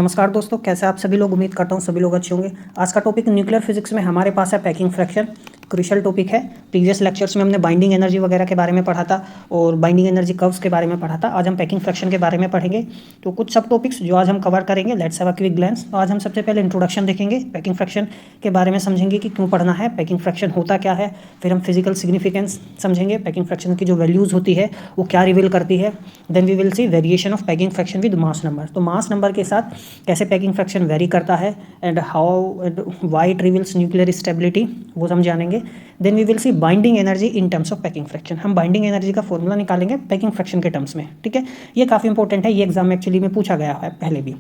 नमस्कार दोस्तों, कैसे आप सभी लोग। उम्मीद करता हूँ सभी लोग अच्छे होंगे। आज का टॉपिक न्यूक्लियर फिजिक्स में हमारे पास है पैकिंग फ्रैक्शन। क्रूशियल टॉपिक है। प्रीवियस लेक्चर्स में हमने बाइंडिंग एनर्जी वगैरह के बारे में पढ़ा था और बाइंडिंग एनर्जी कर्व्स के बारे में पढ़ा था। आज हम पैकिंग फ्रैक्शन के बारे में पढ़ेंगे। तो कुछ सब टॉपिक्स जो आज हम कवर करेंगे, let's have a quick glance. तो आज हम सबसे पहले इंट्रोडक्शन देखेंगे, पैकिंग फ्रैक्शन के बारे में समझेंगे कि क्यों पढ़ना है, पैकिंग फ्रैक्शन होता क्या है। फिर हम फिजिकल सिग्निफिकेंस समझेंगे, पैकिंग फ्रैक्शन की जो वैल्यूज़ होती है वो क्या रिवील करती है। Then we will see variation of packing fraction with mass number. तो मास नंबर के साथ कैसे पैकिंग फ्रैक्शन वेरी करता है and how and why it reveals nuclear stability, वो हम जानेंगे। Then we will see binding energy in terms of packing fraction. हम बाइंडिंग एनर्जी का फॉर्मूला निकालेंगे पैकिंग फ्रैक्शन के टर्म्स में, ठीक है। ये काफ़ी इंपॉर्टेंट है, ये एग्जाम में एक्चुअली में पूछा गया है पहले भी,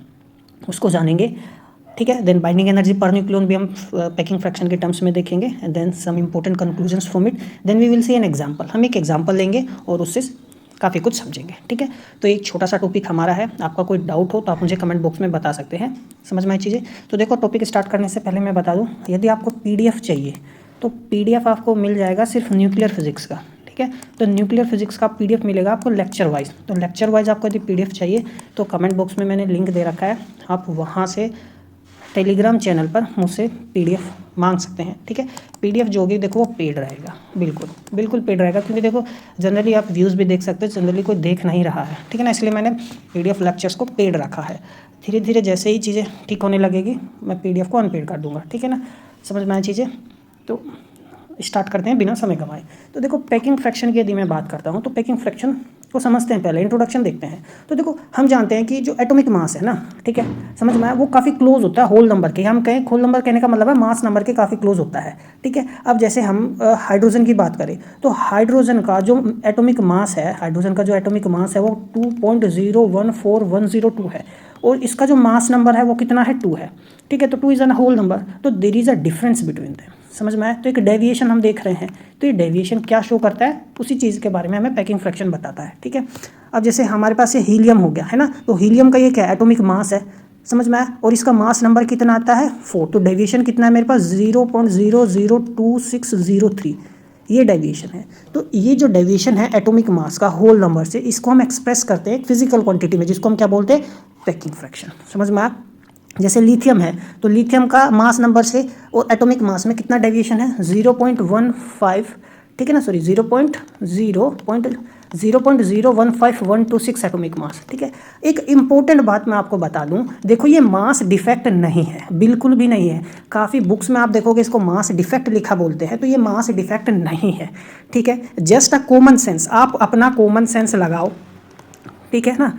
उसको जानेंगे, ठीक है। देन बाइंडिंग एनर्जी पर न्यूक्लियन भी हम पैकिंग फ्रैक्शन के टर्म्स में देखेंगे and then some important conclusions from it. Then we will see an example, हम एक एग्जाम्पल लेंगे और उससे काफ़ी कुछ समझेंगे, ठीक है। तो एक छोटा सा टॉपिक हमारा है। आपका कोई डाउट हो तो आप मुझे कमेंट बॉक्स में बता सकते हैं। समझ में आई चीज़ें। तो देखो, टॉपिक स्टार्ट करने से पहले मैं बता दूं, यदि आपको पीडीएफ चाहिए तो पीडीएफ आपको मिल जाएगा सिर्फ न्यूक्लियर फिजिक्स का, ठीक है। तो न्यूक्लियर फिजिक्स का पीडीएफ मिलेगा आपको लेक्चर वाइज। तो लेक्चर वाइज आपको यदि पीडीएफ चाहिए तो कमेंट बॉक्स में मैंने लिंक दे रखा है, आप वहाँ से टेलीग्राम चैनल पर मुझसे पीडीएफ मांग सकते हैं, ठीक है। पीडीएफ जो होगी देखो वो पेड रहेगा, बिल्कुल पेड रहेगा, क्योंकि देखो जनरली आप व्यूज़ भी देख सकते हो, जनरली कोई देख नहीं रहा है, ठीक है ना। इसलिए मैंने पीडीएफ लेक्चर्स को पेड रखा है। धीरे धीरे जैसे ही चीज़ें ठीक होने लगेगी मैं पीडीएफ को अनपेड कर दूंगा, ठीक है ना। समझ में आए चीज़ें। तो स्टार्ट करते हैं बिना समय गंवाए। तो देखो, पैकिंग फ्रैक्शन की यदि मैं बात करता हूँ तो पैकिंग फ्रैक्शन को समझते हैं, पहले इंट्रोडक्शन देखते हैं। तो देखो, हम जानते हैं कि जो एटॉमिक मास है ना, ठीक है, समझ में आया, वो काफ़ी क्लोज होता है होल नंबर के। हम कहें होल नंबर कहने का मतलब है मास नंबर के काफ़ी क्लोज होता है, ठीक है। अब जैसे हम हाइड्रोजन की बात करें तो हाइड्रोजन का जो एटॉमिक मास है, हाइड्रोजन का जो एटॉमिक मास है वो 2.014102 है और इसका जो मास नंबर है वो कितना है, 2 है, ठीक है। तो 2 इज़ एन होल नंबर, तो there is a difference between them. समझ में आया। तो एक डेविएशन हम देख रहे हैं, तो ये डेविएशन क्या शो करता है, उसी चीज़ के बारे में हमें पैकिंग फ्रैक्शन बताता है, ठीक है। अब जैसे हमारे पास ये हीलियम हो गया है ना, तो हीलियम का ये क्या है, एटॉमिक मास है, समझ में आया, और इसका मास नंबर कितना आता है, 4। तो डेविएशन कितना है मेरे पास, 0.002603, ये डेविएशन है। तो ये जो डेविएशन है एटॉमिक मास का होल नंबर से, इसको हम एक्सप्रेस करते हैं फिजिकल क्वांटिटी में, जिसको हम क्या बोलते हैं, पैकिंग फ्रैक्शन। समझ में आया। जैसे लिथियम है तो लिथियम का मास नंबर से और एटॉमिक मास में कितना डेविएशन है, 0.15, ठीक है ना, सॉरी 0.015126 एटॉमिक मास, ठीक है। एक इंपॉर्टेंट बात मैं आपको बता दूं, देखो ये मास डिफेक्ट नहीं है, बिल्कुल भी नहीं है। काफ़ी बुक्स में आप देखोगे इसको मास डिफेक्ट लिखा बोलते हैं, तो ये मास डिफेक्ट नहीं है, ठीक है। जस्ट अ कॉमन सेंस, आप अपना कॉमन सेंस लगाओ, ठीक है ना।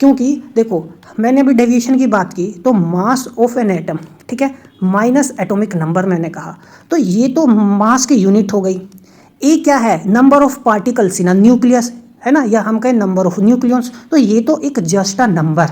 क्योंकि देखो, मैंने अभी डेविएशन की बात की तो मास ऑफ एन एटम, ठीक है, माइनस एटॉमिक नंबर मैंने कहा, तो ये तो मास की यूनिट हो गई। ए क्या है, number of particles in a nucleus, है ना, या हम कहें नंबर ऑफ न्यूक्लियॉन्स, तो ये तो एक just a number,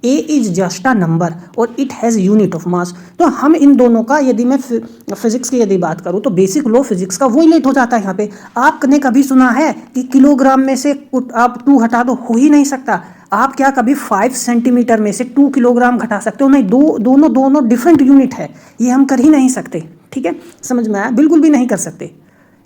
A is just a number और it has unit of mass. तो हम इन दोनों का, यदि मैं फिजिक्स की यदि बात करूँ तो बेसिक लॉ फिजिक्स का वो रिलेट हो जाता है यहाँ पे। आपने कभी सुना है कि किलोग्राम में से आप 2 हटा दो, हो ही नहीं सकता। आप क्या कभी 5 सेंटीमीटर में से 2 किलोग्राम घटा सकते हो, नहीं, दोनों डिफरेंट यूनिट है, ये हम कर ही नहीं सकते, ठीक है। समझ में आया, बिल्कुल भी नहीं कर सकते।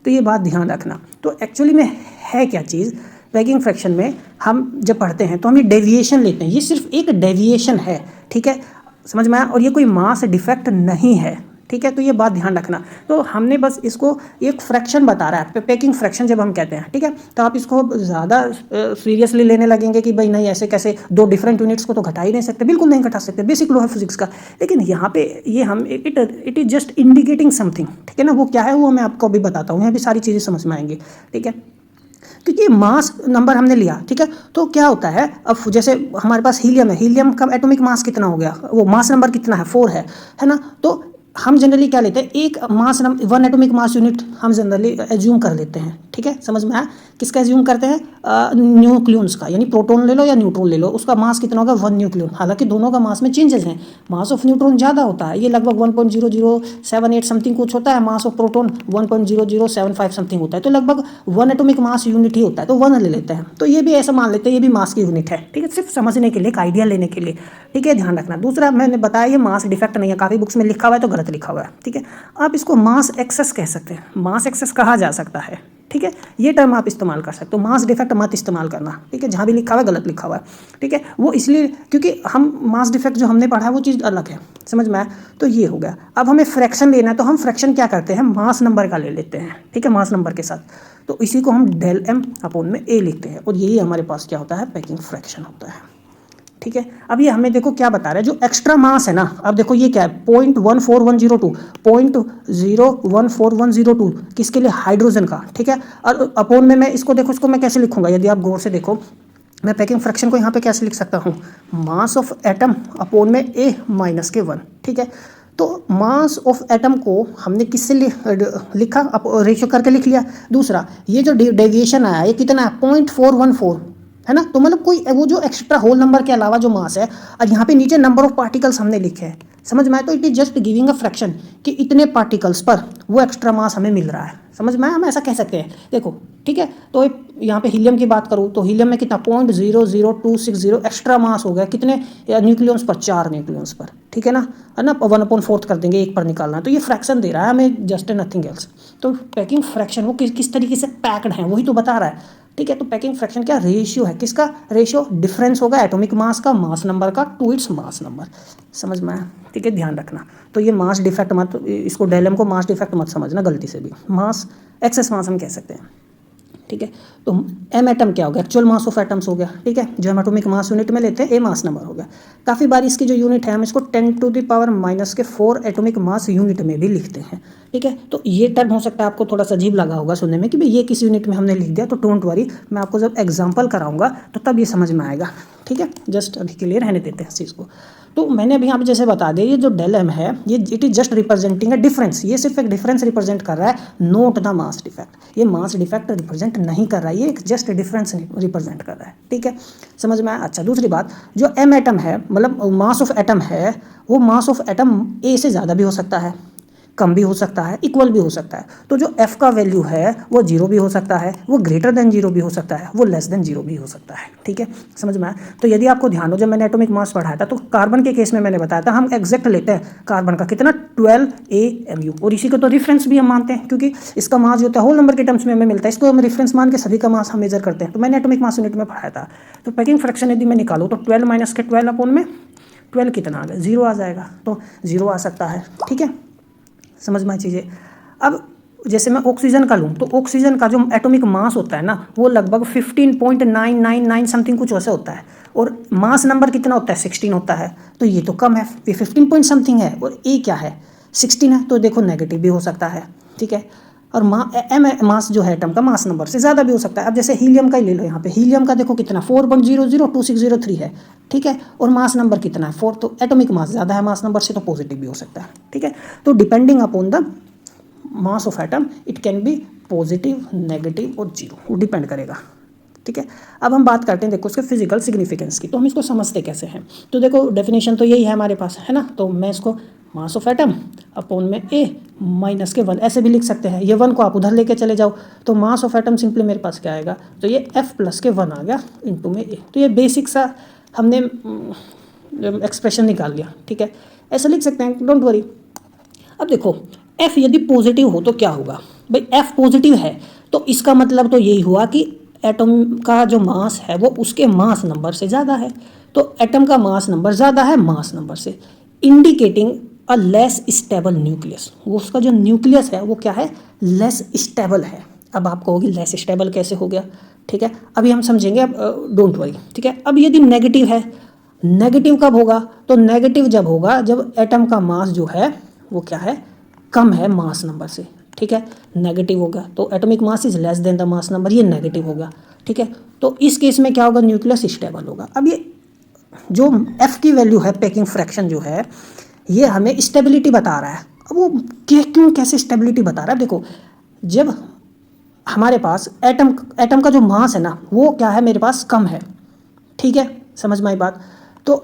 तो ये बात ध्यान रखना। तो एक्चुअली में है क्या चीज़, पैकिंग फ्रैक्शन में हम जब पढ़ते हैं तो हम ये डेविएशन लेते हैं, ये सिर्फ एक डेविएशन है, ठीक है, समझ में आया, और ये कोई मास डिफेक्ट नहीं है, ठीक है। तो ये बात ध्यान रखना। तो हमने बस इसको एक फ्रैक्शन बता रहा है, पैकिंग फ्रैक्शन जब हम कहते हैं, ठीक है, तो आप इसको ज़्यादा सीरियसली लेने लगेंगे कि भाई नहीं, ऐसे कैसे, 2 डिफरेंट यूनिट्स को तो घटा ही नहीं सकते, बिल्कुल नहीं घटा सकते, बेसिक लॉ है फिजिक्स का। लेकिन यहाँ पे ये हम it is just indicating something, ठीक है ना। वो क्या है वो मैं आपको अभी बताता हूँ, यहाँ भी सारी चीज़ें समझ में आएंगी, ठीक है। क्योंकि मास नंबर हमने लिया, ठीक है, तो क्या होता है, अब जैसे हमारे पास हीलियम है, हीलियम का एटॉमिक मास कितना हो गया, वो मास नंबर कितना है, 4 है ना। तो हम जनरली क्या लेते हैं, एक mass number, 1 atomic mass unit हम जनरली एज्यूम कर लेते हैं, ठीक है। समझ में आया, किसका एज्यूम करते हैं, न्यूक्लियंस का, यानी प्रोटॉन ले लो या न्यूट्रॉन ले लो, उसका मास कितना होगा, 1 न्यूक्लियन। हालांकि दोनों का मास में चेंजेस हैं, मास ऑफ न्यूट्रॉन ज़्यादा होता है, ये लगभग 1.0078 समथिंग कुछ होता है, मास ऑफ प्रोटॉन 1.0075 समथिंग होता है, तो लगभग 1 एटॉमिक मास यूनिट ही होता है, तो 1 ले लेते हैं। तो ये भी ऐसा मान लेते हैं, ये भी मास की यूनिट है, ठीक है, सिर्फ समझने के लिए, एक आइडिया लेने के लिए, ठीक है, ध्यान रखना। दूसरा मैंने बताया ये मास डिफेक्ट नहीं है, काफ़ी बुक्स में लिखा हुआ है तो गलत लिखा हुआ है, ठीक है। आप इसको मास एक्सेस कह सकते हैं, मास एक्सेस कहा जा सकता है, ठीक है, ये टर्म आप इस्तेमाल कर सकते हो। मास डिफेक्ट मत इस्तेमाल करना, ठीक है, जहाँ भी लिखा हुआ है गलत लिखा हुआ है, ठीक है। वो इसलिए क्योंकि हम मास डिफेक्ट जो हमने पढ़ा है वो चीज़ अलग है, समझ में आया। तो ये हो गया। अब हमें फ्रैक्शन लेना है तो हम फ्रैक्शन क्या करते हैं, मास नंबर का ले लेते हैं, ठीक है, मास नंबर के साथ। तो इसी को हम डेल एम अपॉन में ए लिखते हैं और यही हमारे पास क्या होता है, पैकिंग फ्रैक्शन होता है, ठीक है। अब ये हमें देखो क्या बता रहा है, जो एक्स्ट्रा मास है ना, अब देखो ये क्या है, 0.14102, 0.14102 किसके लिए, हाइड्रोजन का, ठीक है। और अपॉन में मैं इसको देखो, इसको मैं कैसे लिखूंगा, यदि आप गौर से देखो, मैं पैकिंग फ्रैक्शन को यहाँ पे कैसे लिख सकता हूँ, मास ऑफ एटम अपॉन में ए माइनस के 1, ठीक है। तो मास ऑफ एटम को हमने किससे लिखा, रेशियो करके लिख लिया। दूसरा, ये जो डेविएशन आया ये कितना है, 0.414 है ना। तो मतलब कोई वो जो एक्स्ट्रा होल नंबर के अलावा जो मास है, और यहाँ पे नीचे नंबर ऑफ पार्टिकल्स हमने लिखे हैं, समझ में आया। तो it is just giving a fraction कि इतने पार्टिकल्स पर वो एक्स्ट्रा मास हमें मिल रहा है, समझ में आया, हम ऐसा कह सकते हैं। देखो, ठीक है, तो यहाँ पे हीलियम की बात करूँ तो हीलियम में कितना 0.00260 एक्स्ट्रा मास हो गया, कितने न्यूक्लियॉन्स पर, 4 न्यूक्लियॉन्स पर, ठीक है ना, 1/4 कर देंगे, 1 पर निकालना है, तो ये फ्रैक्शन दे रहा है हमें, जस्ट नथिंग एल्स। तो पैकिंग फ्रैक्शन वो किस तरीके से पैक्ड है वही तो बता रहा है, ठीक है। तो पैकिंग फ्रैक्शन क्या रेशियो है, किसका रेशियो, डिफरेंस होगा एटॉमिक मास का मास नंबर का टू इट्स मास नंबर, समझ में आया, ठीक है, ध्यान रखना। तो ये मास डिफेक्ट मत, इसको डेलम को मास डिफेक्ट मत समझना गलती से भी, मास एक्सेस मास हम कह सकते हैं, ठीक है। तो एम एटम क्या हो गया, एक्चुअल मास ऑफ एटम्स हो गया, ठीक है, जो हम एटॉमिक मास यूनिट में लेते हैं, ए मास नंबर हो गया। काफ़ी बार इसकी जो यूनिट है हम इसको 10⁻⁻⁴ एटॉमिक मास यूनिट में भी लिखते हैं, ठीक है। तो ये टर्म हो सकता है आपको थोड़ा सा अजीब लगा होगा सुनने में कि भाई ये किस यूनिट में हमने लिख दिया, तो डोंट वरी, मैं आपको जब एग्जाम्पल कराऊंगा तो तब ये समझ में आएगा, ठीक है। जस्ट अभी के लिए रहने देते हैं इस चीज़ को। तो मैंने अभी यहाँ पे जैसे बता दिया, ये जो डेल एम है ये it is just representing a difference, ये सिर्फ एक डिफरेंस रिप्रेजेंट कर रहा है, नोट द मास डिफेक्ट। ये मास डिफेक्ट रिप्रेजेंट नहीं कर रहा है, ये एक जस्ट डिफरेंस रिप्रेजेंट कर रहा है, ठीक है, समझ में आया। अच्छा, दूसरी बात, जो एम एटम है, मतलब मास ऑफ एटम है, वो मास ऑफ एटम ए से ज़्यादा भी हो सकता है, कम भी हो सकता है, इक्वल भी हो सकता है। तो जो एफ का वैल्यू है वो 0 भी हो सकता है, वो ग्रेटर देन 0 भी हो सकता है, वो लेस देन 0 भी हो सकता है, ठीक है, समझ में आया। तो यदि आपको ध्यान हो, जब मैंने एटॉमिक मास पढ़ाया था तो कार्बन के केस में मैंने बताया था हम एग्जैक्ट लेते हैं कार्बन का कितना 12 AMU, और इसी को तो रेफरेंस भी हम मानते हैं क्योंकि इसका मास जो होता है होल नंबर के टर्म्स में हमें मिलता है, इसको हम रेफरेंस मान के सभी का मास हम मेजर करते हैं। तो मैंने एटॉमिक मास यूनिट में पढ़ाया था। तो पैकिंग फ्रैक्शन यदि मैं निकालूँ तो 12 माइनस के 12 अपॉन में 12 कितना आ गया, 0 आ जाएगा, तो 0 आ सकता है, ठीक है, समझ में चीज़ें। अब जैसे मैं ऑक्सीजन का लूँ तो ऑक्सीजन का जो एटॉमिक मास होता है ना वो लगभग 15.999 समथिंग कुछ वैसे होता है, और मास नंबर कितना होता है, 16 होता है। तो ये तो कम है, ये 15 पॉइंट समथिंग है, और ए क्या है, 16 है, तो देखो नेगेटिव भी हो सकता है, ठीक है। और एम मास जो है एटम का मास नंबर से ज़्यादा भी हो सकता है। अब जैसे हीलियम का ही ले लो, यहाँ पे हीलियम का देखो कितना 4.002603 है, ठीक है, और मास नंबर कितना है 4, तो एटॉमिक मास ज़्यादा है मास नंबर से, तो पॉजिटिव भी हो सकता है, ठीक है। तो depending upon the mass of atom it can be positive, negative और 0, वो डिपेंड करेगा, ठीक है। अब हम बात करते हैं देखो उसके फिजिकल सिग्निफिकेंस की, तो हम इसको समझते कैसे हैं। तो देखो डेफिनेशन तो यही है हमारे पास, है ना। तो मैं इसको मास ऑफ एटम अपॉन में ए माइनस के 1 ऐसे भी लिख सकते हैं, ये 1 को आप उधर लेके चले जाओ तो मास ऑफ एटम सिंपली मेरे पास क्या आएगा, तो ये F प्लस के 1 आ गया इंटू में ए। तो ये बेसिक सा हमने एक्सप्रेशन निकाल लिया, ठीक है, ऐसा लिख सकते हैं, डोंट वरी। अब देखो F यदि पॉजिटिव हो तो क्या होगा, भाई F पॉजिटिव है तो इसका मतलब तो यही हुआ कि एटम का जो मास है वो उसके मास नंबर से ज़्यादा है, तो एटम का मास नंबर ज़्यादा है मास नंबर से, indicating a less stable nucleus. वो उसका जो न्यूक्लियस है वो क्या है, लेस स्टेबल है। अब आप कहोगे लेस स्टेबल कैसे हो गया, ठीक है, अभी हम समझेंगे, अब डोंट वरी, ठीक है। अब यदि नेगेटिव है, नेगेटिव कब होगा, तो नेगेटिव जब होगा जब एटम का मास जो है वो क्या है, कम है मास नंबर से, ठीक है, नेगेटिव होगा, तो atomic mass is less than the mass number, ये नेगेटिव होगा, ठीक है। तो इस केस में क्या होगा, न्यूक्लियस स्टेबल होगा। अब ये जो F की वैल्यू है पैकिंग फ्रैक्शन जो है ये हमें स्टेबिलिटी बता रहा है। अब वो क्यों कैसे स्टेबिलिटी बता रहा है, देखो जब हमारे पास एटम का जो मास है ना वो क्या है मेरे पास कम है, ठीक है, समझ में आई बात। तो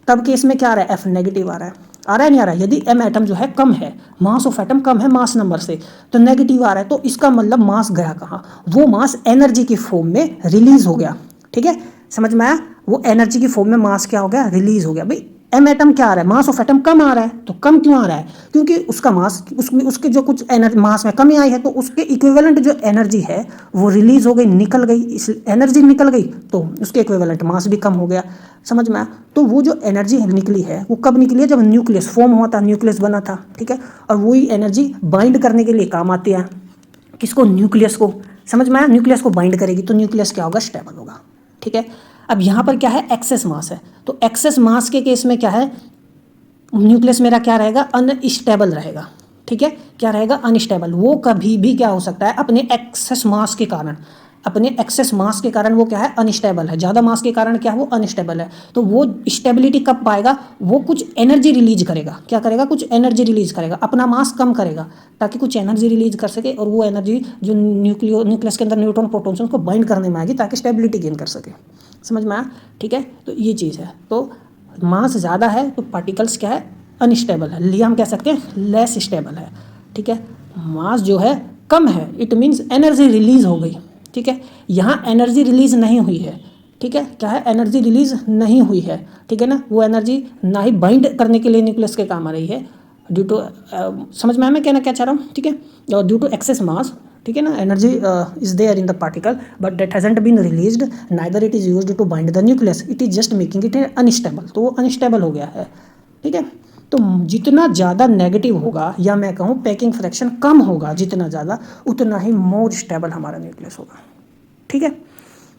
तब केस में क्या आ रहा है, F नेगेटिव आ रहा है नहीं आ रहा है। यदि M एटम जो है कम है, मास ऑफ एटम कम है मास नंबर से, तो नेगेटिव आ रहा है, तो इसका मतलब मास गया कहाँ, वो मास एनर्जी की फॉर्म में रिलीज हो गया, ठीक है, समझ में आया। वो एनर्जी की फॉर्म में मास क्या हो गया, रिलीज हो गया। भाई एम एटम क्या आ रहा है, मास ऑफ एटम कम आ रहा है। तो कम क्यों आ रहा है, क्योंकि उसका मास, उसके जो कुछ एनर्जी मास में कमी आई है, तो उसके इक्विवेलेंट जो एनर्जी है वो रिलीज हो गई, निकल गई, इस एनर्जी निकल गई, तो उसके इक्विवेलेंट मास भी कम हो गया। समझ में आया। तो वो जो एनर्जी निकली है वो कब निकली है, जब न्यूक्लियस फॉर्म हुआ था, न्यूक्लियस बना था, ठीक है। और वही एनर्जी बाइंड करने के लिए काम आती है, किसको, न्यूक्लियस को। समझ में आया, न्यूक्लियस को बाइंड करेगी तो न्यूक्लियस क्या होगा, स्टेबल होगा, ठीक है। अब यहाँ पर क्या है, एक्सेस मास है, तो एक्सेस मास के केस में क्या है, न्यूक्लियस मेरा क्या रहेगा, अनस्टेबल रहेगा, ठीक है। क्या रहेगा, अनस्टेबल। वो कभी भी क्या हो सकता है, अपने एक्सेस मास के कारण, अपने एक्सेस मास के कारण वो क्या है, अनस्टेबल है। ज़्यादा मास के कारण क्या है, वो अनस्टेबल है। तो वो स्टेबिलिटी कब पाएगा, वो कुछ एनर्जी रिलीज करेगा। क्या करेगा, कुछ एनर्जी रिलीज करेगा, अपना मास कम करेगा ताकि कुछ एनर्जी रिलीज कर सके, और वो एनर्जी जो न्यूक्लियस के अंदर न्यूट्रॉन प्रोटॉन्स को बाइंड करने में आएगी ताकि स्टेबिलिटी गेन कर सके। समझ में आया, ठीक है। तो ये चीज़ है। तो मास ज़्यादा है तो पार्टिकल्स क्या है, अनस्टेबल है, लिया हम कह सकते हैं लेस स्टेबल है, ठीक है। मास जो है कम है, इट मीन्स एनर्जी रिलीज हो गई, ठीक है। यहाँ एनर्जी रिलीज नहीं हुई है, ठीक है। क्या है, एनर्जी रिलीज नहीं हुई है, ठीक है ना। वो एनर्जी ना ही बाइंड करने के लिए न्यूक्लियस के काम आ रही है, ड्यू टू समझ में आया मैं कहना क्या चाह रहा हूँ, ठीक है। ड्यू टू एक्सेस मास, ठीक है ना, energy is there in the particle but that hasn't been released, neither it is used to bind the nucleus, it is just making it unstable. तो वो अनस्टेबल हो गया है, ठीक है। तो जितना ज़्यादा नेगेटिव होगा, या मैं कहूँ पैकिंग फ्रैक्शन कम होगा जितना ज़्यादा, उतना ही मोर स्टेबल हमारा न्यूक्लियस होगा, ठीक है।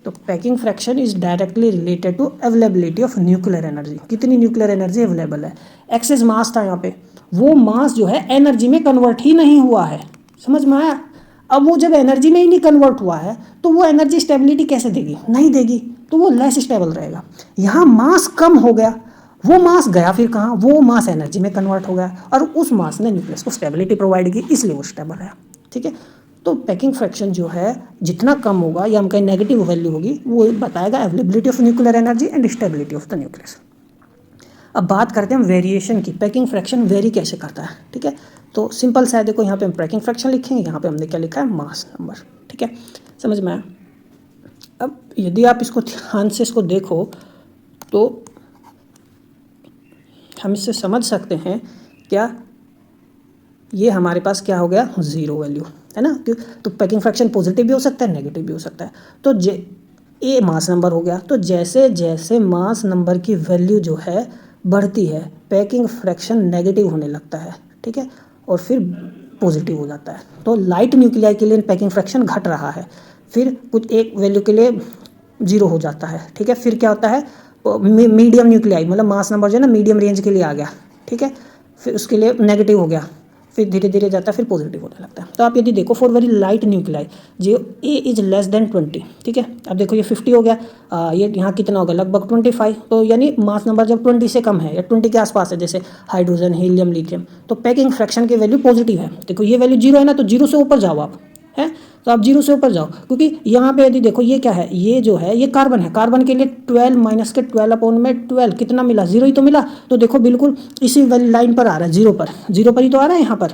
तो packing fraction is directly related to availability of nuclear energy, कितनी न्यूक्लियर एनर्जी अवेलेबल है। एक्सेस मास था यहाँ पे, वो मास जो है एनर्जी में कन्वर्ट ही नहीं हुआ है। समझ में आया। अब वो जब एनर्जी में ही नहीं कन्वर्ट हुआ है तो वो एनर्जी स्टेबिलिटी कैसे देगी, नहीं देगी, तो वो लेस स्टेबल रहेगा। यहाँ मास कम हो गया, वो मास गया फिर कहाँ, वो मास एनर्जी में कन्वर्ट हो गया, और उस मास ने न्यूक्लियस को स्टेबिलिटी प्रोवाइड की, इसलिए वो स्टेबल है, ठीक है। तो पैकिंग फ्रैक्शन जो है जितना कम होगा, या हम कहीं नेगेटिव वैल्यू होगी, वो बताएगा availability of nuclear energy and stability of the nucleus. अब बात करते हैं वेरिएशन की, पैकिंग फ्रैक्शन वेरी कैसे करता है, ठीक है। तो सिंपल सा है, देखो यहाँ पे हम पैकिंग फ्रैक्शन लिखेंगे, यहाँ पे हमने क्या लिखा है, मास नंबर, ठीक है। समझ में आया। अब यदि आप इसको ध्यान से इसको देखो तो हम इससे समझ सकते हैं, क्या ये हमारे पास क्या हो गया, ज़ीरो वैल्यू, है ना। तो पैकिंग फ्रैक्शन पॉजिटिव भी हो सकता है, नेगेटिव भी हो सकता है। तो ए मास नंबर हो गया, तो जैसे जैसे मास नंबर की वैल्यू जो है बढ़ती है, पैकिंग फ्रैक्शन नेगेटिव होने लगता है, ठीक है, और फिर पॉजिटिव हो जाता है। तो लाइट न्यूक्लियाई के लिए पैकिंग फ्रैक्शन घट रहा है, फिर कुछ एक वैल्यू के लिए जीरो हो जाता है, ठीक है। फिर क्या होता है, मीडियम न्यूक्लियाई, मतलब मास नंबर जो है ना मीडियम रेंज के लिए आ गया, ठीक है, फिर उसके लिए नेगेटिव हो गया, फिर धीरे धीरे जाता है, फिर पॉजिटिव होने लगता है। तो आप यदि देखो फॉर वेरी लाइट न्यूक्लियाई, जो ए इज लेस देन 20, ठीक है। अब देखो ये 50 हो गया, ये यहाँ कितना होगा, लगभग 25। तो यानी मास नंबर जब 20 से कम है या 20 के आसपास है, जैसे हाइड्रोजन, हीलियम, लिथियम, तो पैकिंग फ्रैक्शन की वैल्यू पॉजिटिव है। देखो ये वैल्यू जीरो है ना, तो जीरो से ऊपर जाओ आप, है, तो आप जीरो से ऊपर जाओ, क्योंकि यहाँ पे यदि देखो ये क्या है, ये जो है ये कार्बन है, कार्बन के लिए 12 माइनस के 12 अपॉन में 12 कितना मिला, जीरो ही तो मिला। तो देखो बिल्कुल इसी लाइन पर आ रहा है, जीरो पर ही तो आ रहा है यहाँ पर,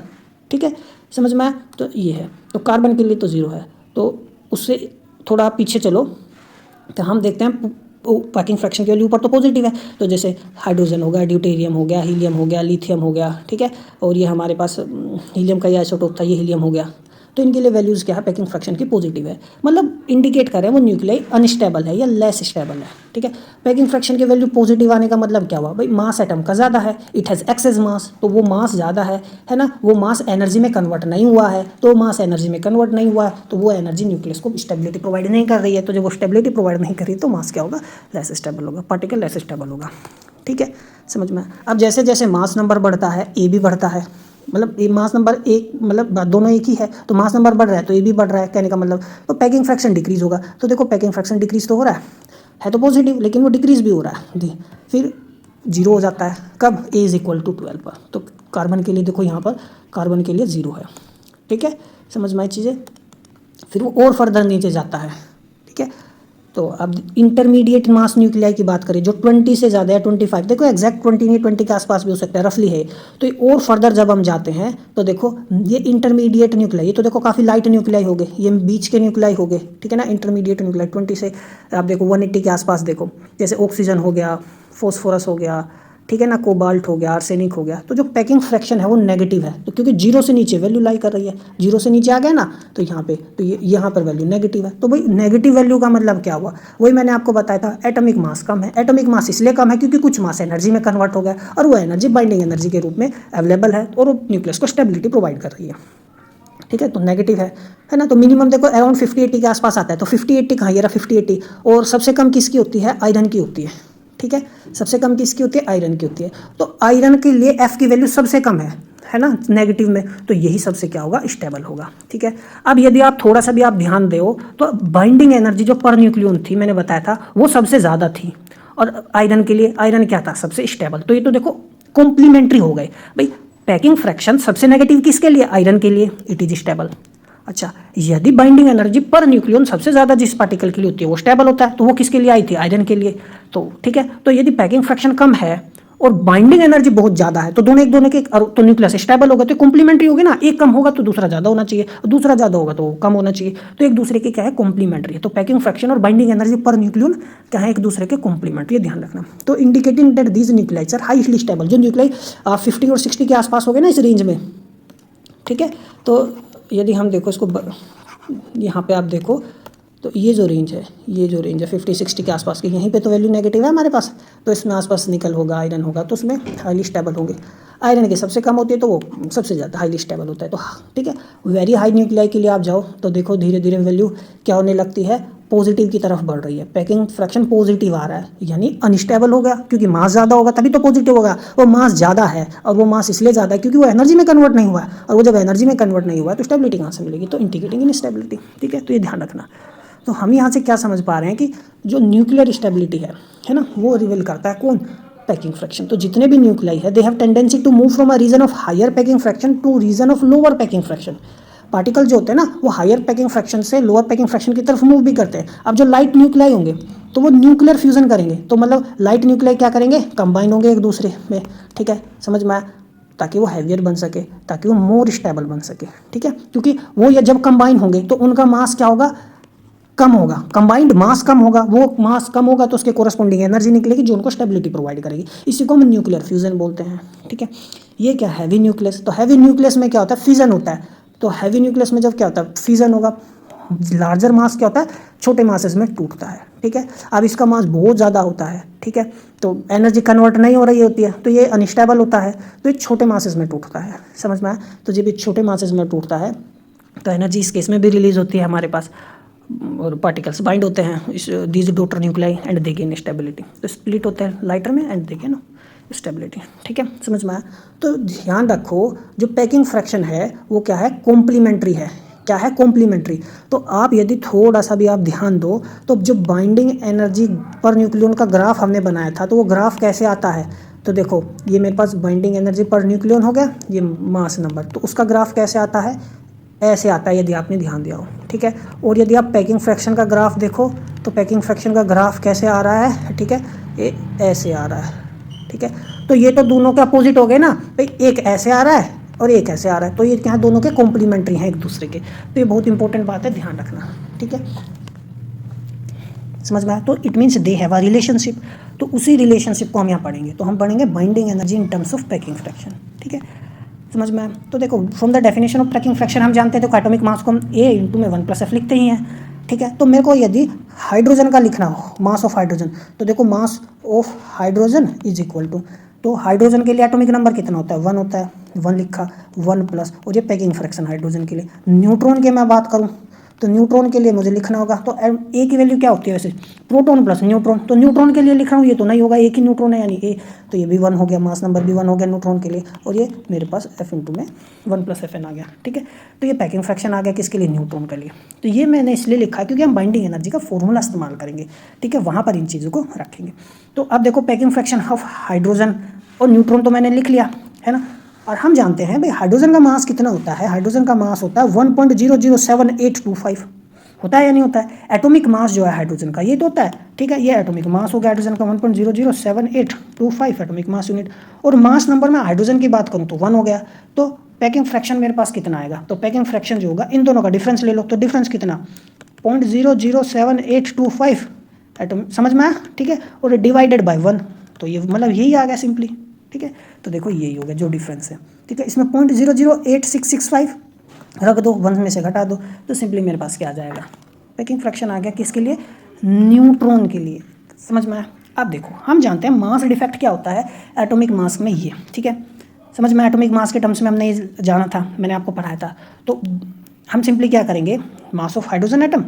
ठीक है। समझ में आया। तो ये है, तो कार्बन के लिए तो जीरो है, तो उससे थोड़ा आप पीछे चलो तो हम देखते हैं पैकिंग फ्रैक्शन की वैल्यू ऊपर तो पॉजिटिव है। तो जैसे हाइड्रोजन हो गया, ड्यूटेरियम हो गया, हीलियम हो गया, लिथियम हो गया, ठीक है, और ये हमारे पास हीलियम का ये आइसोटोप था, ये हीलियम हो गया। तो इनके लिए वैल्यूज़ क्या है, पैकिंग फ्रैक्शन की पॉजिटिव है, मतलब इंडिकेट कर रहे हैं वो न्यूक्लियाई अनस्टेबल है या लेस स्टेबल है, ठीक है। पैकिंग फ्रैक्शन की वैल्यू पॉजिटिव आने का मतलब क्या हुआ भाई, मास एटम का ज़्यादा है, इट हैज़ एक्सेस मास, तो वो मास ज़्यादा है ना, वो मास एनर्जी में कन्वर्ट नहीं हुआ है, तो मास एनर्जी में कन्वर्ट नहीं हुआ है, तो वो एनर्जी न्यूक्लियस को स्टेबिलिटी प्रोवाइड नहीं कर रही है। तो जब वो स्टेबिलिटी प्रोवाइड नहीं कर रही तो मास क्या होगा, लेस स्टेबल होगा, पार्टिकल लेस स्टेबल होगा, ठीक है। समझ में। अब जैसे जैसे मास नंबर बढ़ता है ए भी बढ़ता है, मतलब ये मास नंबर एक, मतलब दोनों एक ही है, तो मास नंबर बढ़ रहा है तो ये भी बढ़ रहा है, कहने का मतलब। तो पैकिंग फ्रैक्शन डिक्रीज होगा, तो देखो पैकिंग फ्रैक्शन डिक्रीज तो हो रहा है तो पॉजिटिव, लेकिन वो डिक्रीज भी हो रहा है जी। फिर जीरो हो जाता है कब, ए इज इक्वल टू 12 पर। तो कार्बन के लिए देखो यहाँ पर कार्बन के लिए जीरो है, ठीक है। समझ में आई चीज़ें। फिर वो और फर्दर नीचे जाता है, ठीक है। तो अब इंटरमीडिएट मास न्यूक्लियाई की बात करें जो 20 से ज़्यादा है, 25, देखो एग्जैक्ट 20 नहीं, 20 के आसपास भी हो सकता है, रफली है। तो और फर्दर जब हम जाते हैं तो देखो ये इंटरमीडिएट न्यूक्लियाई, तो देखो काफ़ी लाइट न्यूक्लियाई हो गए, ये बीच के न्यूक्लियाई हो गए, ठीक है ना। इंटरमीडिएट न्यूक्लियाई 20 से आप देखो 180 के आसपास, देखो जैसे ऑक्सीजन हो गया, फॉस्फोरस हो गया, ठीक है ना, कोबाल्ट हो गया, आर्सेनिक हो गया, तो जो पैकिंग फ्रैक्शन है वो नेगेटिव है, तो क्योंकि जीरो से नीचे वैल्यू लाई कर रही है, जीरो से नीचे आ गया ना, तो यहाँ पे तो ये यहाँ पर वैल्यू नेगेटिव है। तो भाई नेगेटिव वैल्यू का मतलब क्या हुआ, वही मैंने आपको बताया था, एटॉमिक मास कम है। एटॉमिक मास इसलिए कम है क्योंकि कुछ मास एनर्जी में कन्वर्ट हो गया और वो एनर्जी बाइंडिंग एनर्जी के रूप में अवेलेबल है और वो न्यूक्लियस को स्टेबिलिटी प्रोवाइड कर रही है। ठीक है, तो नेगेटिव है ना। तो मिनिमम देखो अराउंड 50-80 के आसपास आता है, तो 50-80 कहाँ, ये रहा 50-80, और सबसे कम किसकी होती है, आयरन की होती है। ठीक है, सबसे कम किसकी होती है, आयरन की होती है। तो आयरन के लिए एफ की वैल्यू सबसे कम है ना, नेगेटिव में, तो यही सबसे क्या होगा, स्टेबल होगा। ठीक है, अब यदि आप थोड़ा सा भी आप ध्यान दो तो बाइंडिंग एनर्जी जो पर न्यूक्लियन थी, मैंने बताया था वो सबसे ज़्यादा थी, और आयरन के लिए आयरन क्या था, सबसे स्टेबल। तो ये तो देखो कॉम्प्लीमेंट्री हो गए भाई। पैकिंग फ्रैक्शन सबसे नेगेटिव किसके लिए, आयरन के लिए, इट इज स्टेबल। अच्छा, यदि बाइंडिंग एनर्जी पर न्यूक्लियन सबसे ज़्यादा जिस पार्टिकल के लिए होती है वो स्टेबल होता है, तो वो किसके लिए आई थी, आयरन के लिए। तो ठीक है, तो यदि पैकिंग फ्रैक्शन कम है और बाइंडिंग एनर्जी बहुत ज़्यादा है, तो दोनों एक दोनों के, तो न्यूक्लियस स्टेबल होगा, तो कॉम्प्लीमेंट्री होगी ना, एक कम होगा तो दूसरा ज़्यादा होना चाहिए, और दूसरा ज़्यादा होगा तो कम होना चाहिए, तो एक दूसरे के क्या है, कॉम्प्लीमेंट्री है। तो पैकिंग फ्रैक्शन और बाइंडिंग एनर्जी पर न्यूक्लियन क्या है, एक दूसरे के कॉम्प्लीमेंट्री, ध्यान रखना। तो indicating that these nuclei are highly stable, जो न्यूक्लियाई 50 और 60 के आसपास हो गए ना इस रेंज में। ठीक है, तो यदि हम देखो इसको यहाँ पे आप देखो, तो ये जो रेंज है 50-60 के आसपास की, यहीं पे तो वैल्यू नेगेटिव है हमारे पास, तो इसमें आसपास निकल होगा, आयरन होगा, तो उसमें हाईली स्टेबल होंगे। आयरन की सबसे कम होती है तो वो सबसे ज़्यादा हाईली स्टेबल होता है। तो ठीक है, वेरी हाई न्यूक्लियाई के लिए आप जाओ तो देखो धीरे धीरे वैल्यू क्या होने लगती है, पॉजिटिव की तरफ बढ़ रही है, पैकिंग फ्रैक्शन पॉजिटिव आ रहा है, यानी अनस्टेबल हो गया, क्योंकि मास ज़्यादा होगा तभी तो पॉजिटिव होगा। वो मास ज़्यादा है, और वो मास इसलिए ज़्यादा है क्योंकि वो एनर्जी में कन्वर्ट नहीं हुआ है, और वो जब एनर्जी में कन्वर्ट नहीं हुआ है तो स्टेबिलिटी कहाँ से मिलेगी, तो इंडिकेटिंग इनस्टेबिलिटी। ठीक है, तो ये ध्यान रखना। तो हम यहाँ से क्या समझ पा रहे हैं कि जो न्यूक्लियर स्टेबिलिटी है ना, वो रिवील करता है कौन, पैकिंग फ्रैक्शन। तो जितने भी न्यूक्लियाई है they have tendency to move from a region of higher packing fraction to region of lower packing fraction. Particle जो होते हैं ना वो हायर पैकिंग फ्रैक्शन से लोअर पैकिंग फ्रैक्शन की तरफ मूव भी करते हैं। अब जो लाइट न्यूक्लियाई होंगे तो वो न्यूक्लियर फ्यूजन करेंगे, तो मतलब लाइट न्यूक्लियाई क्या करेंगे, कंबाइन होंगे एक दूसरे में। ठीक है, समझ में आया, ताकि वो हैवियर बन सके, ताकि वो मोर स्टेबल बन सके। ठीक है, क्योंकि वो ये जब कंबाइन होंगे तो उनका मास क्या होगा, कम होगा, कंबाइंड मास कम होगा, वो मास कम होगा तो उसके कोरस्पॉन्डिंग एनर्जी निकलेगी जो उनको स्टेबिलिटी प्रोवाइड करेगी। इसी को हम न्यूक्लियर फ्यूजन बोलते हैं। ठीक है, ये क्या हैवी न्यूक्लियस, तो हैवी न्यूक्लियस में क्या होता है, फ्यूजन होता है। तो हैवी न्यूक्लियस में जब क्या होता है, फ्यूजन होगा, लार्जर मास क्या होता है, छोटे मासेस में टूटता है। ठीक है, अब इसका मास बहुत ज़्यादा होता है, ठीक है, तो एनर्जी कन्वर्ट नहीं हो रही होती है, तो ये अनस्टेबल होता है, तो ये छोटे मासेस में टूटता है। समझ में आया, तो जब ये छोटे मासेस में टूटता है तो एनर्जी इस केस में भी रिलीज होती है हमारे पास, और पार्टिकल्स बाइंड होते हैं इस these daughter nuclei and they gain stability. तो स्प्लिट होते हैं लाइटर में एंड दे गेन स्टेबिलिटी। ठीक है, समझ में आया। तो ध्यान रखो जो पैकिंग फ्रैक्शन है वो क्या है, कॉम्प्लीमेंट्री है। क्या है, कॉम्प्लीमेंट्री। तो आप यदि थोड़ा सा भी आप ध्यान दो तो जो बाइंडिंग एनर्जी पर न्यूक्लियन का ग्राफ हमने बनाया था, तो वो ग्राफ कैसे आता है, तो देखो ये मेरे पास बाइंडिंग एनर्जी पर न्यूक्लियन हो गया, ये मास नंबर, तो उसका ग्राफ कैसे आता है, ऐसे आता है यदि आपने ध्यान दिया हो। ठीक है, और यदि आप पैकिंग फ्रैक्शन का ग्राफ देखो तो पैकिंग फ्रैक्शन का ग्राफ कैसे आ रहा है, ठीक है, ये ऐसे आ रहा है। ठीक है, तो ये तो दोनों के अपोजिट हो गए ना भाई, एक ऐसे आ रहा है और एक ऐसे आ रहा है, तो ये क्या है, दोनों के कॉम्प्लीमेंट्री हैं एक दूसरे के। तो ये बहुत इंपॉर्टेंट बात है, ध्यान रखना। ठीक है, समझ में आया। तो it means they have a relationship, तो उसी रिलेशनशिप को हम यहाँ पढ़ेंगे, तो हम पढ़ेंगे binding energy in terms of packing fraction. ठीक है, समझ में आया। तो देखो from the definition of packing fraction हम जानते हैं, तो एटॉमिक मास को हम A इंटू में 1+F लिखते ही हैं। ठीक है, तो मेरे को यदि हाइड्रोजन का लिखना हो, मास ऑफ हाइड्रोजन, तो देखो mass of hydrogen is equal to, तो हाइड्रोजन के लिए एटॉमिक नंबर कितना होता है, 1 होता है, 1 लिखा, 1+, और ये पैकिंग फ्रैक्शन हाइड्रोजन के लिए। न्यूट्रॉन की मैं बात करूँ तो न्यूट्रॉन के लिए मुझे लिखना होगा, तो ए की वैल्यू क्या होती है वैसे, प्रोटॉन प्लस न्यूट्रॉन, तो न्यूट्रॉन के लिए लिख रहा हूँ, ये तो नहीं होगा, एक ही न्यूट्रॉन है यानी ए, तो ये भी 1 हो गया, मास नंबर भी 1 हो गया न्यूट्रॉन के लिए, और ये मेरे पास F इंटू में 1+Fn आ गया। ठीक है, तो ये पैकिंग फ्रैक्शन आ गया किसके लिए, न्यूट्रॉन के लिए। तो ये मैंने इसलिए लिखा है क्योंकि हम बाइंडिंग एनर्जी का फॉर्मूला इस्तेमाल करेंगे। ठीक है, वहाँ पर इन चीज़ों को रखेंगे। तो अब देखो पैकिंग फ्रैक्शन ऑफ हाइड्रोजन और न्यूट्रॉन तो मैंने लिख लिया है ना, और हम जानते हैं भाई हाइड्रोजन का मास कितना होता है, हाइड्रोजन का मास होता है 1.00785 होता है या नहीं होता है, एटॉमिक मास जो है हाइड्रोजन का ये तो होता है। ठीक है, ये एटॉमिक मास हो गया हाइड्रोजन का 1.00785 एटॉमिक मास यूनिट, और मास नंबर में हाइड्रोजन की बात करूँ तो 1 हो गया। तो पैकिंग फ्रैक्शन मेरे पास कितना आएगा, तो पैकिंग फ्रैक्शन जो होगा इन दोनों का डिफरेंस ले लो, तो डिफरेंस कितना 0.00785 एटॉमिक, समझ में आया। ठीक है, और डिवाइडेड बाय 1, तो ये मतलब यही आ गया सिंपली, ठीक है। तो देखो यही हो गया जो डिफरेंस है, ठीक है। इसमें 0.008665 रख दो, 1 में से घटा दो, तो सिंपली मेरे पास क्या आ जाएगा, पैकिंग फ्रैक्शन आ गया। किसके लिए? न्यूट्रॉन के लिए। समझ में आया? अब देखो हम जानते हैं मास डिफेक्ट क्या होता है एटॉमिक मास में, ये ठीक है। समझ में? एटॉमिक मास के टर्म्स में हमने ये जाना था, मैंने आपको पढ़ाया था। तो हम सिंपली क्या करेंगे, मास of hydrogen atom,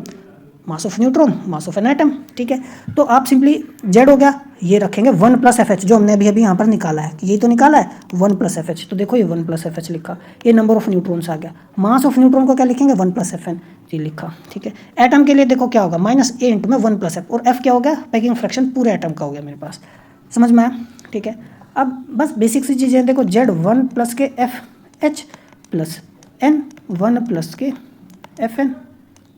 mass of neutron, mass of an atom, ठीक है। तो आप सिंपली जेड हो गया, ये रखेंगे 1 + FH, जो हमने अभी यहाँ पर निकाला है, यही तो निकाला है 1 + FH। तो देखो ये 1 + FH लिखा, ये नंबर ऑफ न्यूट्रॉन्स आ गया। मास ऑफ न्यूट्रॉन को क्या लिखेंगे, 1 + FN, ये लिखा, ठीक है। एटम के लिए देखो क्या होगा, -a × में 1 + F, और F क्या हो गया, पैकिंग फ्रैक्शन पूरे एटम का हो गया मेरे पास। समझ में आया? ठीक है। अब बस बेसिक सी चीज़ें देखो, Z 1 + के FH + N 1 + के FN,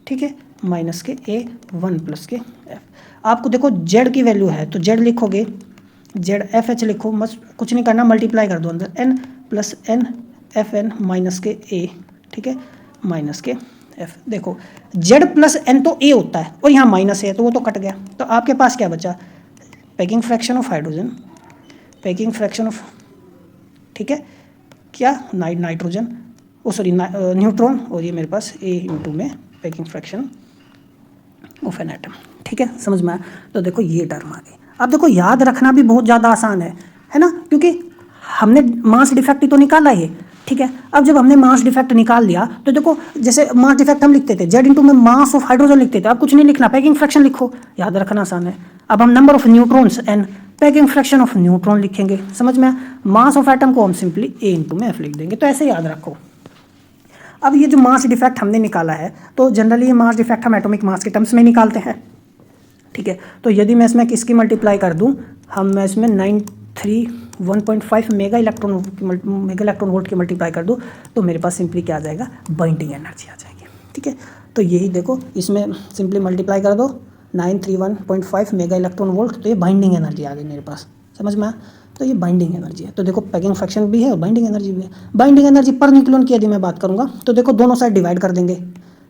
ठीक है, माइनस के A 1 + के F। आपको देखो Z की वैल्यू है तो Z लिखोगे, Z FH लिखो, बस कुछ नहीं करना, मल्टीप्लाई कर दो अंदर, N + N FN माइनस के A, ठीक है, माइनस के F। देखो Z + N तो A होता है और यहाँ माइनस है तो वो तो कट गया। तो आपके पास क्या बचा, packing fraction of hydrogen, packing fraction of, ठीक है, क्या नाइट्रोजन, सॉरी न्यूट्रॉन, और ये मेरे पास A × में packing fraction of an atom, ठीक है। समझ में आया? तो देखो ये टर्म आ गई। अब देखो याद रखना भी बहुत ज़्यादा आसान है ना, क्योंकि हमने मास डिफेक्ट ही तो निकाला है, ठीक है। अब जब हमने मास डिफेक्ट निकाल लिया तो देखो जैसे मास डिफेक्ट हम लिखते थे Z × में मास ऑफ हाइड्रोजन लिखते थे, अब कुछ नहीं लिखना, पैकिंग फ्रैक्शन लिखो, याद रखना आसान है। अब हम number of neutrons N, packing fraction of neutron लिखेंगे। समझ में? मास ऑफ एटम को हम सिंपली A × में F लिख देंगे। तो ऐसे याद रखो। अब ये जो मास डिफेक्ट हमने निकाला है, तो जनरली ये मास डिफेक्ट हम एटॉमिक मास के टर्म्स में निकालते हैं, ठीक है। तो यदि मैं इसमें किसकी मल्टीप्लाई कर दूं, मैं इसमें 931.5 मेगा इलेक्ट्रॉन वोल्ट की मल्टीप्लाई कर दूं, तो मेरे पास सिंपली क्या आ जाएगा, बाइंडिंग एनर्जी आ जाएगी, ठीक है। तो यही देखो इसमें सिंपली मल्टीप्लाई कर दो 931.5 मेगा इलेक्ट्रॉन वोल्ट, तो ये बाइंडिंग एनर्जी आ गई मेरे पास। समझ में? तो ये बाइंडिंग एनर्जी है। तो देखो पैकिंग फ्रैक्शन भी है और बाइंडिंग एनर्जी भी है। बाइंडिंग एनर्जी पर न्यूक्लियन की यदि मैं बात करूंगा तो देखो दोनों साइड डिवाइड कर देंगे,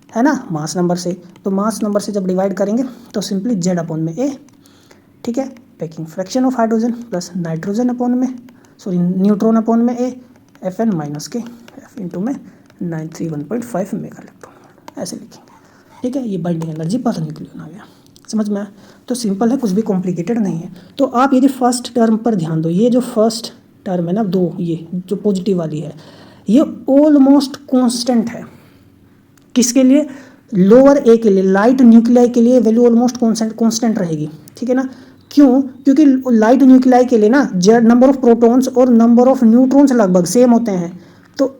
है ना, मास नंबर से। तो मास नंबर से जब डिवाइड करेंगे तो सिंपली Z/A, ठीक है, packing fraction of hydrogen plus neutron A FN minus के F × में 931.5 मेगा इलेक्ट्रॉन, ऐसे लिखेंगे, ठीक है। ये बाइंडिंग एनर्जी पर न्यूक्लियन आ गया। समझ में आया? तो सिंपल है, कुछ भी कॉम्प्लिकेटेड नहीं है। तो आप यदि फर्स्ट टर्म पर ध्यान दो, ये जो फर्स्ट टर्म है ना, 2, ये जो पॉजिटिव वाली है, ये ऑलमोस्ट कांस्टेंट है। किसके लिए? लोअर ए के लिए, लाइट न्यूक्लियाई के लिए वैल्यू ऑलमोस्ट कांस्टेंट रहेगी, ठीक है ना। क्यों? क्योंकि लाइट न्यूक्लियाई के लिए ना नंबर ऑफ प्रोटॉन्स और नंबर ऑफ न्यूट्रॉन्स लगभग सेम होते हैं। तो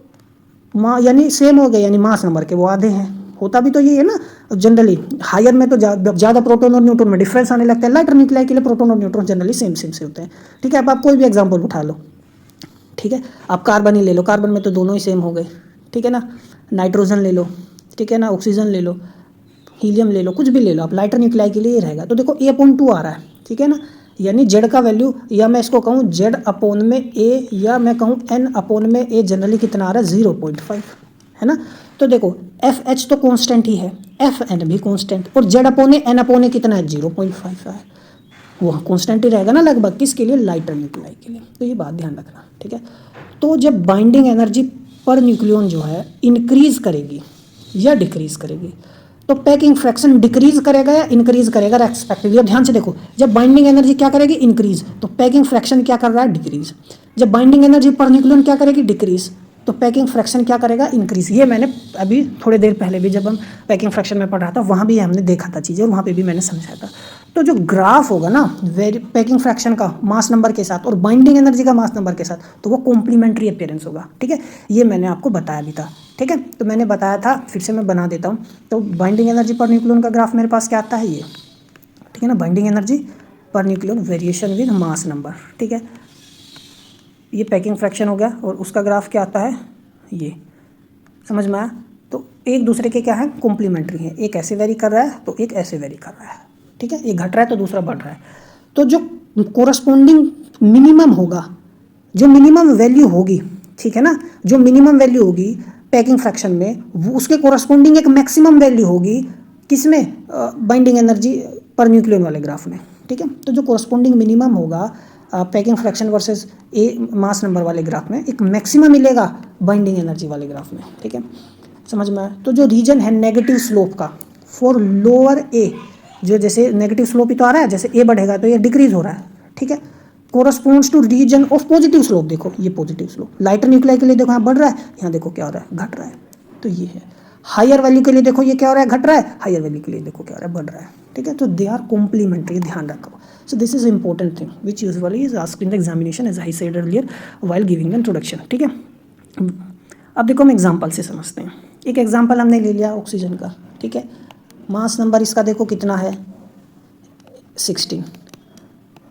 यानी सेम हो गए, यानी मास नंबर के वो आधे हैं। होता भी तो ये है ना, जनरली हायर में तो ज़्यादा प्रोटॉन और न्यूट्रॉन में डिफरेंस आने लगता है। लाइटर न्यूक्लियाई के लिए प्रोटॉन और न्यूट्रॉन जनरली सेम से होते हैं, ठीक है। अब आप कोई भी एग्जांपल उठा लो, ठीक है, आप कार्बन ही ले लो, कार्बन में तो दोनों ही सेम हो गए, ठीक है ना। नाइट्रोजन ले लो, ठीक है ना, ऑक्सीजन ले लो, हीलियम ले लो, कुछ भी ले लो आप, लाइटर न्यूक्लियाई के लिए ये रहेगा। तो देखो A/2 आ रहा है, ठीक है ना, यानी Z का वैल्यू, या मैं इसको कहूँ Z/A, या मैं कहूँ N/A, जनरली कितना आ रहा है, 0.5, है ना। तो देखो FH तो कांस्टेंट ही है, FN भी कांस्टेंट, और Z/A N/A कितना है, 0.5 है, वो कांस्टेंट ही रहेगा ना लगभग। किसके लिए? लाइटर न्यूक्लियाई के लिए। तो ये बात ध्यान रखना, ठीक है। तो जब बाइंडिंग एनर्जी पर न्यूक्लियन जो है इंक्रीज करेगी या डिक्रीज करेगी, तो पैकिंग फ्रैक्शन डिक्रीज करेगा या इंक्रीज करेगा रेस्पेक्टिवली। अब ध्यान से देखो, जब बाइंडिंग एनर्जी क्या करेगी, इंक्रीज, तो पैकिंग फ्रैक्शन क्या कर रहा है, डिक्रीज। जब बाइंडिंग एनर्जी पर न्यूक्लियन क्या करेगी, डिक्रीज, तो पैकिंग फ्रैक्शन क्या करेगा, इंक्रीज। ये मैंने अभी थोड़ी देर पहले भी जब हम पैकिंग फ्रैक्शन में पढ़ रहा था, वहाँ भी हमने देखा था चीज़ें, और वहाँ पे भी मैंने समझाया था। तो जो ग्राफ होगा ना पैकिंग फ्रैक्शन का मास नंबर के साथ और बाइंडिंग एनर्जी का मास नंबर के साथ, तो वो कॉम्प्लीमेंट्री अपीयरेंस होगा, ठीक है। ये मैंने आपको बताया भी था, ठीक है। तो मैंने बताया था, फिर से मैं बना देता हूँ। तो बाइंडिंग एनर्जी पर न्यूक्लियन का ग्राफ मेरे पास क्या आता है, ये, ठीक है ना, binding energy per nucleon variation with mass number, ठीक है। ये पैकिंग फ्रैक्शन हो गया, और उसका ग्राफ क्या आता है, ये। समझ में आया? तो एक दूसरे के क्या है, कॉम्प्लीमेंट्री है, एक ऐसे वेरी कर रहा है तो एक ऐसे वेरी कर रहा है, ठीक है। एक घट रहा है तो दूसरा बढ़ रहा है। तो जो कोरस्पोंडिंग मिनिमम होगा, जो मिनिमम वैल्यू होगी, ठीक है ना, जो मिनिमम वैल्यू होगी पैकिंग फ्रैक्शन में, वो उसके कोरस्पोंडिंग एक मैक्सिमम वैल्यू होगी किसमें, बाइंडिंग एनर्जी पर न्यूक्लियन वाले ग्राफ में, ठीक है। तो जो कोरस्पोंडिंग मिनिमम होगा packing fraction versus A mass number वाले ग्राफ में एक मैक्सिमम मिलेगा बाइंडिंग एनर्जी वाले ग्राफ में, ठीक है, समझ में आया। तो जो रीजन है नेगेटिव स्लोप का फॉर लोअर ए, जो जैसे नेगेटिव स्लोप ही तो आ रहा है, जैसे ए बढ़ेगा तो ये डिक्रीज हो रहा है, ठीक है, corresponds to region of positive slope. देखो ये पॉजिटिव स्लोप लाइटर न्यूक्लियाई के लिए देखो यहाँ बढ़ रहा है, यहाँ देखो क्या हो रहा है, घट रहा है। तो ये है हायर वैल्यू के लिए देखो ये क्या हो रहा है, घट रहा है, हायर वैल्यू के लिए देखो क्या हो रहा है, बढ़ रहा है, ठीक है। तो दे आर कॉम्प्लीमेंट्री, ध्यान रखो। So this is important thing which usually is asked in the examination as I said earlier while giving the introduction, ठीक है। अब देखो हम एग्जाम्पल से समझते हैं। एक एग्जाम्पल हमने ले लिया ऑक्सीजन का, ठीक है, मास नंबर इसका देखो कितना है 16,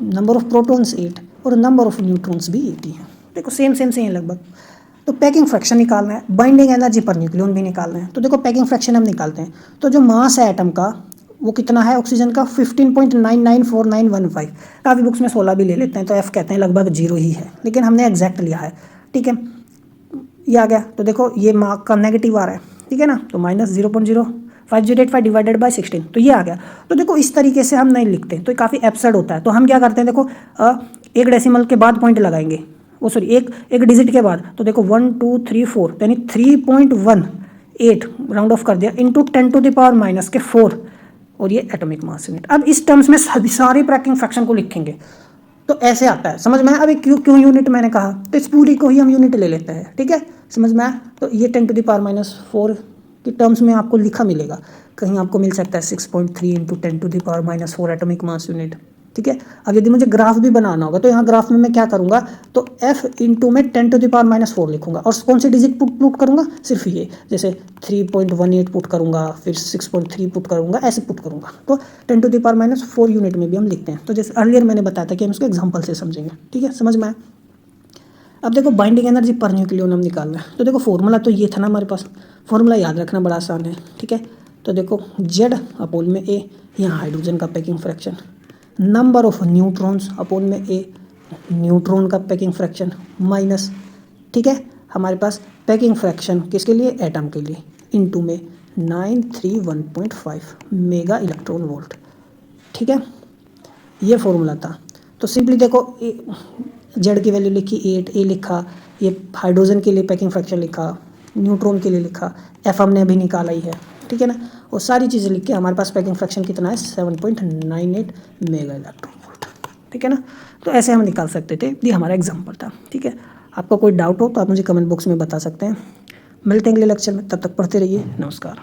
नंबर ऑफ प्रोटॉन्स 8 और नंबर ऑफ न्यूट्रॉन्स भी 80 है। देखो सेम ही है लगभग। तो पैकिंग फ्रैक्शन निकालना है, बाइंडिंग एनर्जी पर न्यूक्लियन भी निकालना है। तो देखो पैकिंग फ्रैक्शन हम निकालते हैं। तो जो मास है एटम का वो कितना है ऑक्सीजन का 15.994915। काफ़ी बुक्स में 16 भी ले लेते हैं, तो एफ कहते हैं लगभग 0 ही है, लेकिन हमने एग्जैक्ट लिया है, ठीक है। ये आ गया। तो देखो ये मार्क का नेगेटिव आ रहा है, ठीक है ना, तो -0.05085 डिवाइडेड बाय 16, तो ये आ गया। तो देखो इस तरीके से हम नहीं लिखते, तो काफ़ी एब्सर्ड होता है। तो हम क्या करते हैं, देखो एक डेसिमल के बाद पॉइंट लगाएंगे, एक डिजिट के बाद। तो देखो 1 2 3 4 यानी 3.18 राउंड ऑफ कर दिया इंटू 10⁻⁻⁴, और ये एटॉमिक मास यूनिट। अब इस टर्म्स में सारी पैकिंग फ्रैक्शन को लिखेंगे तो ऐसे आता है, समझ में आया। अभी क्यों यूनिट मैंने कहा, तो इस पूरी को ही हम यूनिट ले लेते हैं, ठीक है, समझ में आया। तो ये 10⁻⁻⁴ की टर्म्स में आपको लिखा मिलेगा, कहीं आपको मिल सकता है 6.3 इंटू 10⁻⁴ एटॉमिक मास यूनिट, ठीक है। अब यदि मुझे ग्राफ भी बनाना होगा तो यहाँ ग्राफ में मैं क्या करूँगा, तो f इंटू में 10⁻⁴ लिखूंगा, और कौन सी डिजिट पुट करूँगा, सिर्फ ये, जैसे 3.18 पुट करूँगा, फिर 6.3 पुट करूँगा, ऐसे पुट करूँगा। तो 10⁻⁴ यूनिट में भी हम लिखते हैं। तो जैसे अर्लियर मैंने बताया था कि हम इसको एग्जाम्पल से समझेंगे, ठीक है, समझ में आया। अब देखो बाइंडिंग एनर्जी पर न्यूक्लियन हम निकालना है। तो देखो फॉर्मूला तो ये था ना हमारे पास, फॉर्मूला याद रखना बड़ा आसान है, ठीक है। तो देखो Z अपोन में A, यहाँ हाइड्रोजन का packing fraction, number of neutrons upon में A, न्यूट्रॉन का पैकिंग फ्रैक्शन माइनस, ठीक है, हमारे पास पैकिंग फ्रैक्शन किसके लिए, एटम के लिए, इनटू में 931.5 मेगा इलेक्ट्रॉन वोल्ट, ठीक है, ये फॉर्मूला था। तो सिंपली देखो Z की वैल्यू लिखी 8, A लिखा, ये हाइड्रोजन के लिए पैकिंग फ्रैक्शन लिखा, न्यूट्रॉन के लिए लिखा, F हमने अभी निकाला ही है, ठीक है ना, और सारी चीज़ें लिख के हमारे पास पैकिंग फ्रैक्शन कितना है 7.98 मेगा इलेक्ट्रॉन वोल्ट, ठीक है ना। तो ऐसे हम निकाल सकते थे, ये हमारा एग्जाम्पल था, ठीक है। आपको कोई डाउट हो तो आप मुझे कमेंट बॉक्स में बता सकते हैं। मिलते हैं अगले लेक्चर में, तब तक पढ़ते रहिए, नमस्कार।